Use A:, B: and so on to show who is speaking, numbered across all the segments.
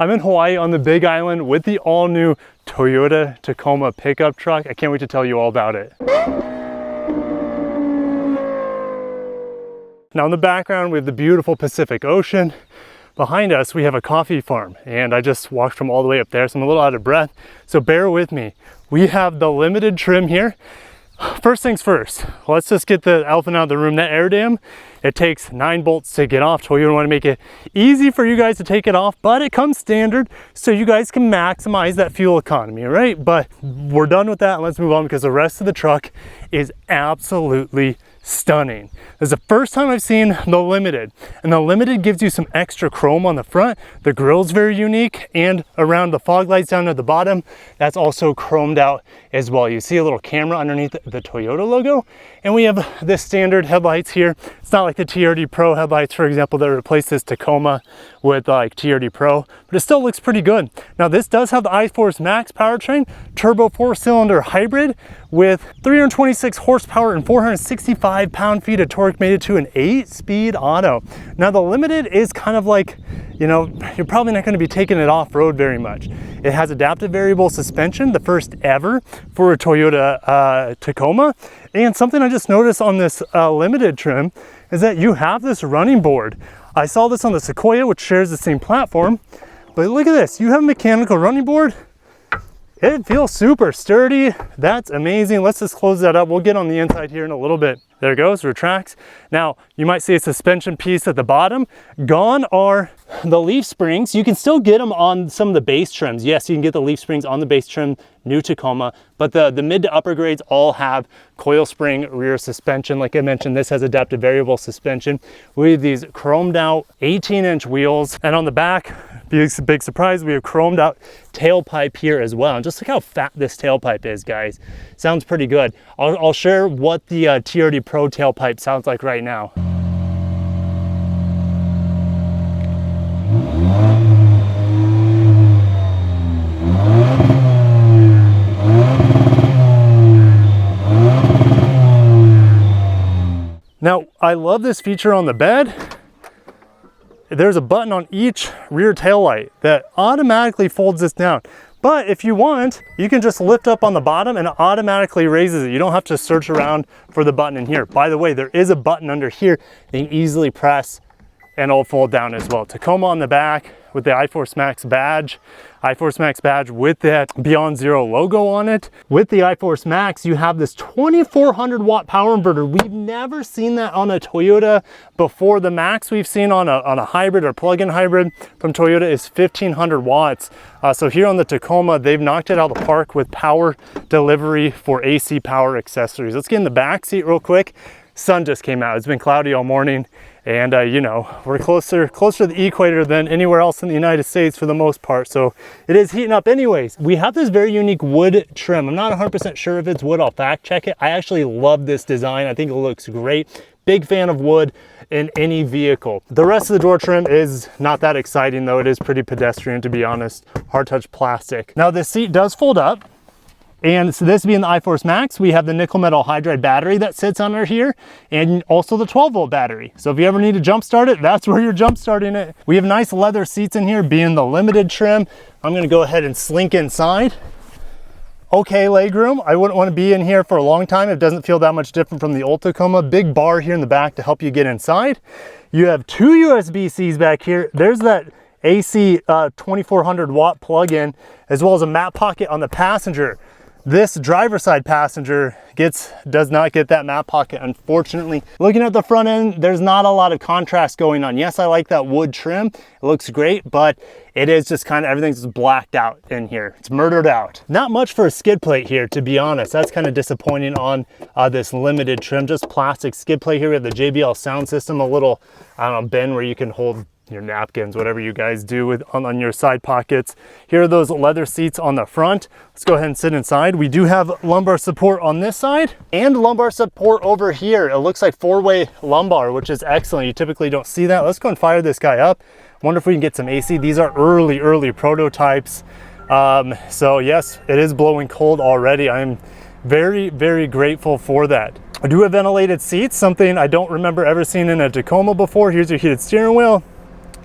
A: I'm in Hawaii on the Big Island with the all-new Toyota Tacoma pickup truck. I can't wait to tell you all about it. Now in the background, we have the beautiful Pacific Ocean. Behind us, we have a coffee farm, and I just walked from all the way up there, so I'm a little out of breath. So bear with me. We have the limited trim here. First things first, let's just get the elephant out of the room. That air dam, it takes 9 bolts to get off. Toyota want to make it easy for you guys to take it off, but it comes standard so you guys can maximize that fuel economy, right? But we're done with that, and let's move on because the rest of the truck is absolutely stunning. This is the first time I've seen the Limited, and the Limited gives you some extra chrome on the front. The grille's very unique, and around the fog lights down at the bottom, that's also chromed out as well. You see a little camera underneath the Toyota logo, and we have the standard headlights here. It's not like the TRD Pro headlights, for example, that replaced this Tacoma with like TRD Pro, but it still looks pretty good. Now this does have the iForce Max powertrain, turbo 4-cylinder hybrid with 326 horsepower and 465 pound-feet of torque, made it to an 8-speed auto. Now the Limited is kind of like, you know, you're probably not going to be taking it off-road very much. It has adaptive variable suspension, the first ever for a Toyota Tacoma. And something I just noticed on this Limited trim is that you have this running board. I saw this on the Sequoia, which shares the same platform, but look at this. You have a mechanical running board. It feels super sturdy. That's amazing. Let's just close that up. We'll get on the inside here in a little bit. There it goes, retracts. Now, you might see a suspension piece at the bottom. Gone are the leaf springs. You can still get them on some of the base trims. Yes, you can get the leaf springs on the base trim, new Tacoma, but the mid to upper grades all have coil spring rear suspension. Like I mentioned, this has adaptive variable suspension. We have these chromed out 18-inch wheels, and on the back, big surprise, we have chromed out tailpipe here as well. And just look how fat this tailpipe is, guys. Sounds pretty good. I'll share what the TRD Pro tailpipe sounds like right now. Now, I love this feature on the bed. There's a button on each rear taillight that automatically folds this down. But if you want, you can just lift up on the bottom and it automatically raises it. You don't have to search around for the button in here. By the way, there is a button under here that you can easily press and it'll fold down as well. Tacoma on the back with the iForce Max badge with that Beyond Zero logo on it. With the iForce Max, you have this 2400 watt power inverter. We've never seen that on a Toyota before. The max we've seen on a hybrid or plug-in hybrid from Toyota is 1500 watts. So here on the Tacoma, they've knocked it out of the park with power delivery for AC power accessories. Let's get in the back seat real quick. Sun just came out. It's been cloudy all morning, and you know, we're closer to the equator than anywhere else in the United States for the most part, so it is heating up anyways. We have this very unique wood trim. I'm not 100% sure if it's wood. I'll fact check it. I actually love this design. I think it looks great. Big fan of wood in any vehicle. The rest of the door trim is not that exciting though. It is pretty pedestrian, to be honest. Hard touch plastic. Now this seat does fold up. And so this being the iForce Max, we have the nickel metal hydride battery that sits under here, and also the 12-volt battery. So if you ever need to jump start it, that's where you're jump starting it. We have nice leather seats in here, being the Limited trim. I'm gonna go ahead and slink inside. Okay legroom. I wouldn't want to be in here for a long time. It doesn't feel that much different from the old Tacoma. Big bar here in the back to help you get inside. You have 2 USB-Cs back here. There's that AC 2400 watt plug-in, as well as a map pocket on the passenger. This driver side passenger does not get that map pocket, unfortunately. Looking at the front end, there's not a lot of contrast going on. Yes, I like that wood trim. It looks great, but it is just kind of, everything's just blacked out in here. It's murdered out. Not much for a skid plate here, to be honest. That's kind of disappointing on this Limited trim. Just plastic skid plate here. We have the JBL sound system, a little, I don't know, bin where you can hold your napkins, whatever you guys do with on your side pockets. Here are those leather seats on the front. Let's go ahead and sit inside. We do have lumbar support on this side and lumbar support over here. It looks like 4-way lumbar, which is excellent. You typically don't see that. Let's go and fire this guy up. Wonder if we can get some AC. These are early prototypes. So yes, it is blowing cold already. I'm very grateful for that. I do have ventilated seats, something I don't remember ever seeing in a Tacoma before. Here's your heated steering wheel.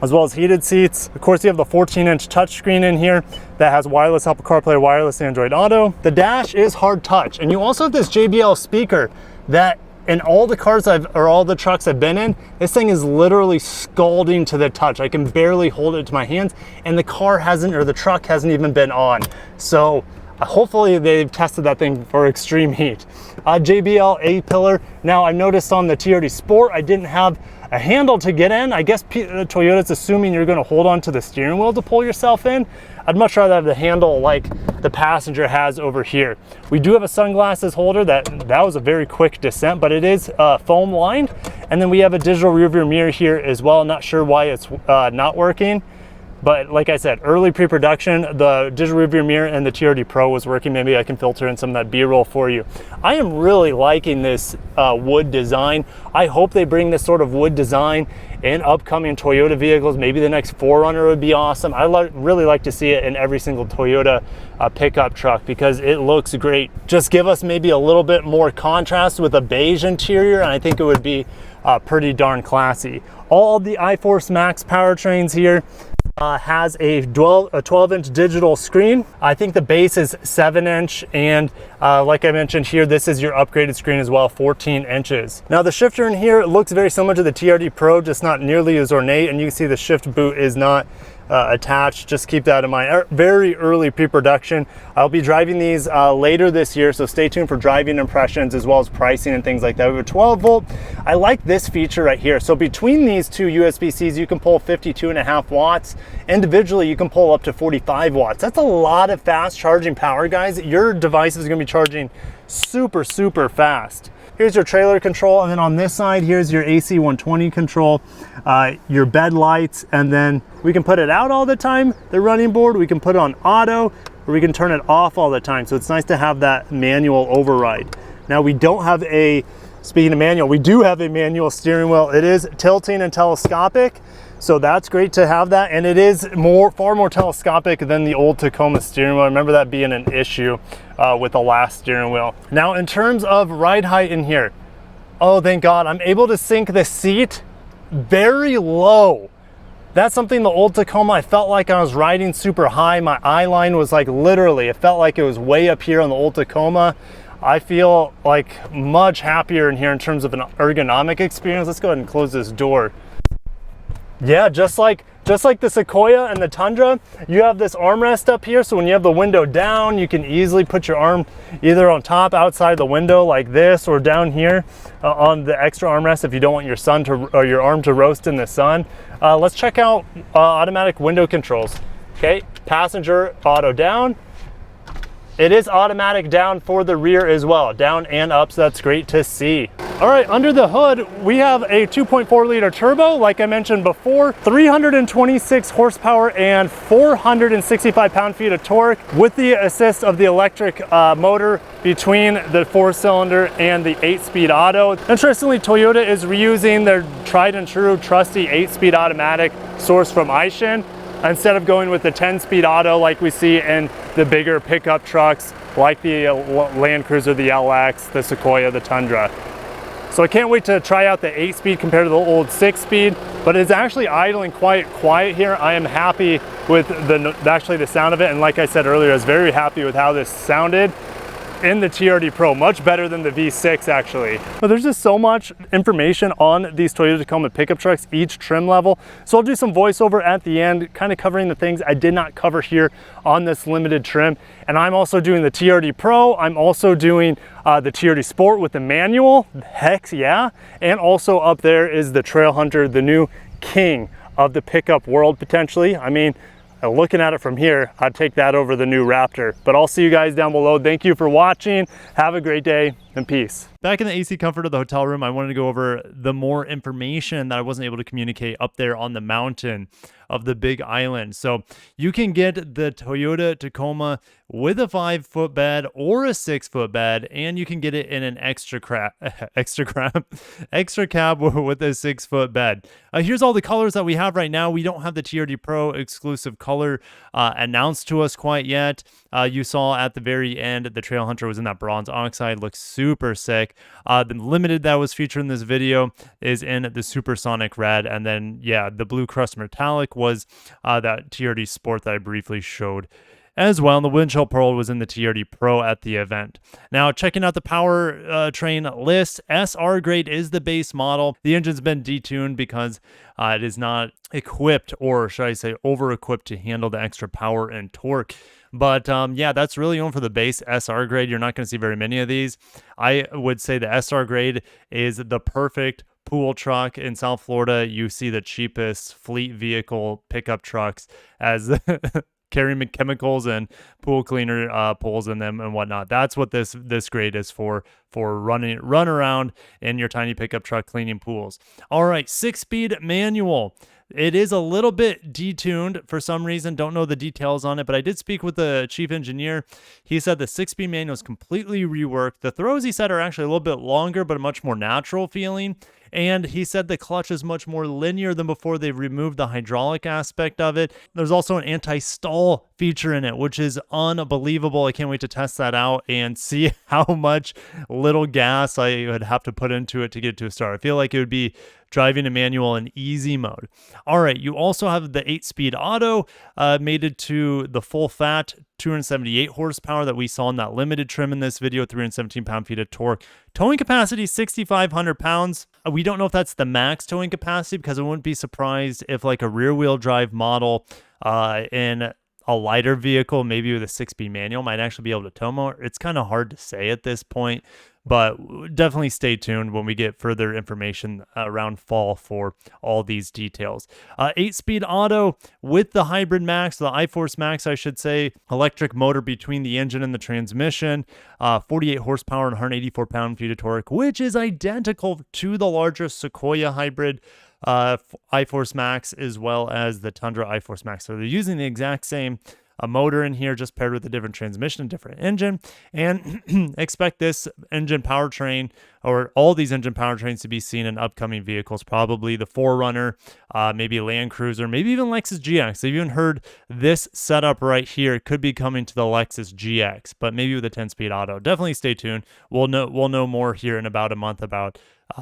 A: as well as heated seats. Of course, you have the 14-inch touchscreen in here that has wireless Apple CarPlay, wireless Android Auto. The dash is hard touch, and you also have this JBL speaker that in all the cars or all the trucks I've been in, this thing is literally scalding to the touch. I can barely hold it to my hands, and the car hasn't, or the truck hasn't even been on. So hopefully they've tested that thing for extreme heat. JBL A-pillar. Now I noticed on the TRD Sport, I didn't have a handle to get in. I guess Toyota's assuming you're gonna hold on to the steering wheel to pull yourself in. I'd much rather have the handle like the passenger has over here. We do have a sunglasses holder. That was a very quick descent, but it is foam lined. And then we have a digital rearview mirror here as well. Not sure why it's not working. But like I said, early pre-production, the digital rearview mirror and the TRD Pro was working. Maybe I can filter in some of that B-roll for you. I am really liking this wood design. I hope they bring this sort of wood design in upcoming Toyota vehicles. Maybe the next 4Runner would be awesome. I really like to see it in every single Toyota pickup truck because it looks great. Just give us maybe a little bit more contrast with a beige interior, and I think it would be pretty darn classy. All the iForce Max powertrains here has a 12-inch digital screen. I think the base is 7-inch, and like I mentioned here, this is your upgraded screen as well, 14 inches. Now the shifter in here looks very similar to the TRD Pro, just not nearly as ornate, and you can see the shift boot is not attached. Just keep that in mind. Very early pre-production. I'll be driving these later this year, so stay tuned for driving impressions as well as pricing and things like that. We have a 12 volt. I like this feature right here. So between these two USB-Cs, you can pull 52.5 watts. Individually, you can pull up to 45 watts. That's a lot of fast charging power, guys. Your device is going to be charging super, super fast. Here's your trailer control, and then on this side, here's your AC 120 control, your bed lights, and then we can put it out all the time, the running board. We can put it on auto, or we can turn it off all the time. So it's nice to have that manual override. Now we don't have speaking of manual, we do have a manual steering wheel. It is tilting and telescopic, so that's great to have that, and it is far more telescopic than the old Tacoma steering wheel. I remember that being an issue with the last steering wheel. Now in terms of ride height in here, oh thank God, I'm able to sink the seat very low. That's something the old Tacoma, I felt like I was riding super high. My eye line was like literally, it felt like it was way up here on the old Tacoma. I feel like much happier in here in terms of an ergonomic experience. Let's go ahead and close this door. Yeah, just like the Sequoia and the Tundra, you have this armrest up here, so when you have the window down, you can easily put your arm either on top outside the window like this, or down here on the extra armrest if you don't want your arm to roast in the sun. Let's check out automatic window controls. Okay, passenger auto down. It is automatic down for the rear as well, down and up, so that's great to see. All right, under the hood, we have a 2.4 liter turbo, like I mentioned before, 326 horsepower and 465 pound-feet of torque with the assist of the electric motor between the 4-cylinder and the 8-speed auto. Interestingly, Toyota is reusing their tried and true trusty 8-speed automatic sourced from Aishin, instead of going with the 10-speed auto like we see in the bigger pickup trucks like the Land Cruiser, the LX, the Sequoia, the Tundra. So I can't wait to try out the 8-speed compared to the old 6-speed, but it's actually idling quite quiet here. I am happy with the sound of it, and like I said earlier, I was very happy with how this sounded in the TRD Pro, much better than the V6 actually. But there's just so much information on these Toyota Tacoma pickup trucks, each trim level. So I'll do some voiceover at the end, kind of covering the things I did not cover here on this limited trim. And I'm also doing the TRD Pro. I'm also doing the TRD Sport with the manual, heck yeah. And also up there is the Trailhunter, the new king of the pickup world potentially. I mean, looking at it from here, I'd take that over the new Raptor. But I'll see you guys down below. Thank you for watching. Have a great day and peace. Back in the AC comfort of the hotel room, I wanted to go over the more information that I wasn't able to communicate up there on the mountain of the Big Island. So you can get the Toyota Tacoma with a 5-foot bed or a 6-foot bed, and you can get it in an XtraCab with a 6-foot bed. Here's all the colors that we have right now. We don't have the TRD Pro exclusive color announced to us quite yet. You saw at the very end, the Trailhunter was in that bronze oxide, looks super super sick. The limited that was featured in this video is in the supersonic red, and then yeah, the blue crust metallic was that TRD Sport that I briefly showed as well. And the windshield pearl was in the TRD Pro at the event. Now, checking out the Powertrain list, SR grade is the base model. The engine's been detuned because it is not equipped, or should I say over-equipped, to handle the extra power and torque. But yeah, that's really only for the base SR grade. You're not going to see very many of these. I would say the SR grade is the perfect pool truck. In South Florida, you see the cheapest fleet vehicle pickup trucks as carrying chemicals and pool cleaner pools in them and whatnot. That's what this grade is for run around in your tiny pickup truck cleaning pools. All right, 6-speed manual. It is a little bit detuned for some reason. Don't know the details on it, but I did speak with the chief engineer. He said the 6-speed manual is completely reworked. The throws, he said, are actually a little bit longer, but a much more natural feeling. And he said the clutch is much more linear than before. They've removed the hydraulic aspect of it. There's also an anti-stall feature in it, which is unbelievable. I can't wait to test that out and see how much little gas I would have to put into it to get to a start. I feel like it would be driving a manual in easy mode. All right, you also have the 8-speed auto mated to the full fat 278 horsepower that we saw in that limited trim in this video, 317 pound-feet of torque. Towing capacity, 6,500 pounds. We don't know if that's the max towing capacity, because I wouldn't be surprised if like a rear-wheel drive model in a lighter vehicle, maybe with a 6-speed manual, might actually be able to tow more. It's kind of hard to say at this point, but definitely stay tuned when we get further information around fall for all these details. 8-speed auto with the Hybrid Max, the iForce Max, I should say, electric motor between the engine and the transmission, 48 horsepower and 184 pound-feet of torque, which is identical to the larger Sequoia Hybrid iForce Max, as well as the Tundra iForce Max. So they're using the exact same motor in here, just paired with a different transmission and different engine. And expect this engine powertrain, or all these engine powertrains, to be seen in upcoming vehicles, probably the 4Runner, maybe Land Cruiser, maybe even Lexus GX. I've even heard this setup right here could be coming to the Lexus GX, but maybe with a 10-speed auto. Definitely stay tuned. We'll know more here in about a month about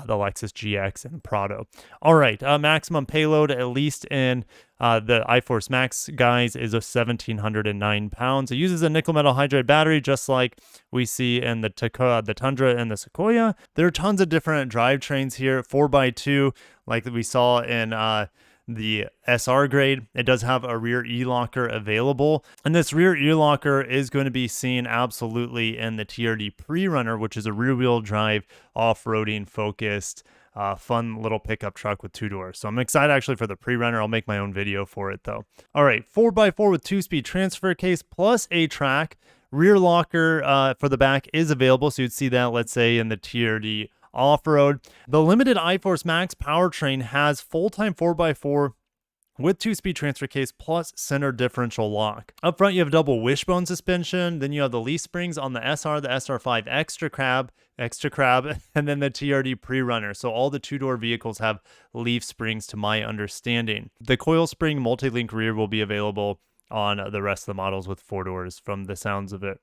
A: the Lexus GX and Prado. All right, maximum payload, at least in the iForce Max, guys, is 1,709 pounds. It uses a nickel metal hydride battery, just like we see in the Tundra and the Sequoia. There are tons of different drivetrains here, 4x2, like we saw in the SR grade. It does have a rear e-locker available, and this rear e-locker is going to be seen absolutely in the TRD Pre-Runner, which is a rear-wheel drive, off-roading focused fun little pickup truck with 2 doors. So I'm excited actually for the Pre-Runner. I'll make my own video for it though. All right, 4x4 with 2-speed transfer case plus a track. Rear locker for the back is available, so you'd see that, let's say, in the TRD off-road. The limited iForce Max powertrain has full-time 4x4 with 2-speed transfer case plus center differential lock. Up front, you have double wishbone suspension. Then you have the leaf springs on the SR, the SR5 XtraCab, and then the TRD Pre-Runner. So all the 2-door vehicles have leaf springs, to my understanding. The coil spring multi-link rear will be available on the rest of the models with 4 doors, from the sounds of it.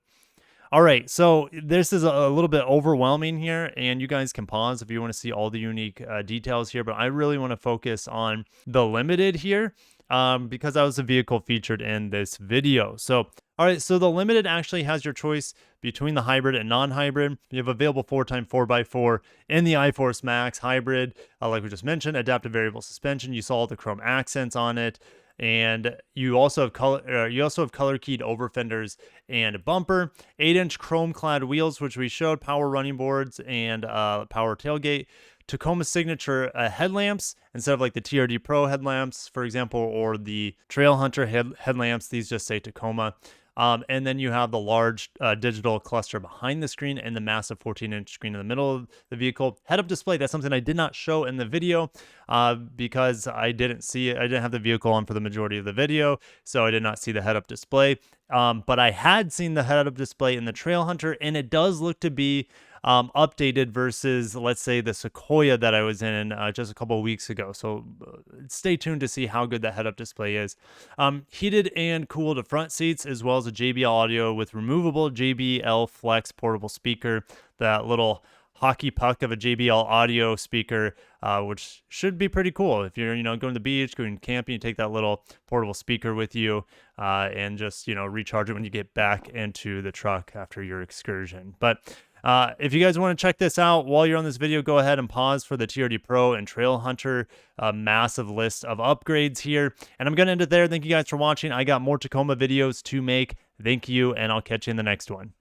A: All right, so this is a little bit overwhelming here, and you guys can pause if you want to see all the unique details here, but I really want to focus on the limited here because that was the vehicle featured in this video. So, all right, so the limited actually has your choice between the hybrid and non-hybrid. You have available 4x4 in the iForce Max hybrid, like we just mentioned, adaptive variable suspension. You saw the chrome accents on it. And you also have color keyed over fenders and bumper, 8-inch chrome clad wheels, which we showed, power running boards, and power tailgate. Tacoma signature headlamps instead of like the TRD Pro headlamps, for example, or the Trailhunter headlamps. These just say Tacoma. And then you have the large digital cluster behind the screen and the massive 14-inch screen in the middle of the vehicle. Head-up display, that's something I did not show in the video because I didn't see it. I didn't have the vehicle on for the majority of the video, so I did not see the head-up display. But I had seen the head-up display in the Trailhunter, and it does look to be updated versus, let's say, the Sequoia that I was in just a couple of weeks ago. So stay tuned to see how good the head-up display is. Heated and cooled front seats, as well as a JBL audio with removable JBL Flex portable speaker, that little hockey puck of a JBL audio speaker, which should be pretty cool. If you're, going to the beach, going camping, you take that little portable speaker with you and just, recharge it when you get back into the truck after your excursion. But if you guys want to check this out while you're on this video, go ahead and pause for the TRD Pro and Trailhunter, a massive list of upgrades here. And I'm going to end it there. Thank you guys for watching. I got more Tacoma videos to make. Thank you, and I'll catch you in the next one.